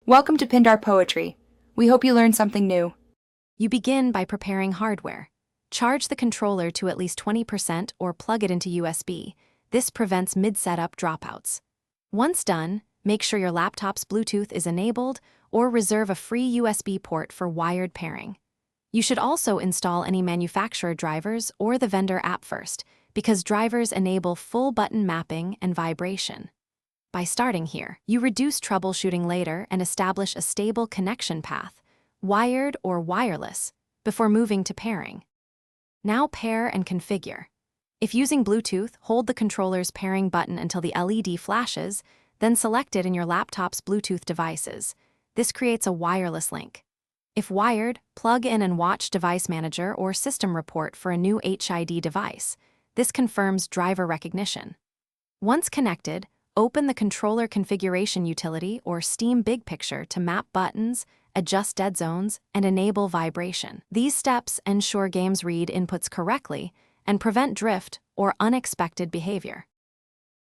Welcome to Pindar Poetry. We hope you learned something new. You begin by preparing hardware. Charge the controller to at least 20% or plug it into USB. This prevents mid-setup dropouts. Once done, make sure your laptop's Bluetooth is enabled or reserve a free USB port for wired pairing. You should also install any manufacturer drivers or the vendor app first, because drivers enable full button mapping and vibration. By starting here, you reduce troubleshooting later and establish a stable connection path, wired or wireless, before moving to pairing. Now pair and configure. If using Bluetooth, hold the controller's pairing button until the LED flashes, then select it in your laptop's Bluetooth devices. This creates a wireless link. If wired, plug in and watch Device Manager or System Report for a new HID device. This confirms driver recognition. Once connected, open the Controller Configuration Utility or Steam Big Picture to map buttons, adjust dead zones, and enable vibration. These steps ensure games read inputs correctly and prevent drift or unexpected behavior.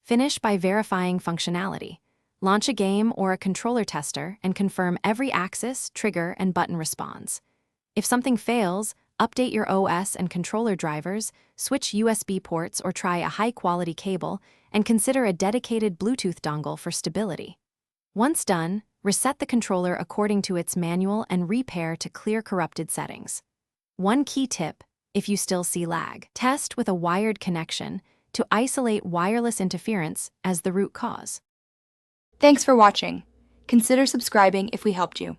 Finish by verifying functionality. Launch a game or a controller tester and confirm every axis, trigger, and button responds. If something fails, update your OS and controller drivers, switch USB ports or try a high-quality cable, and consider a dedicated Bluetooth dongle for stability. Once done, reset the controller according to its manual and repair to clear corrupted settings. One key tip: if you still see lag, test with a wired connection to isolate wireless interference as the root cause. Thanks for watching. Consider subscribing if we helped you.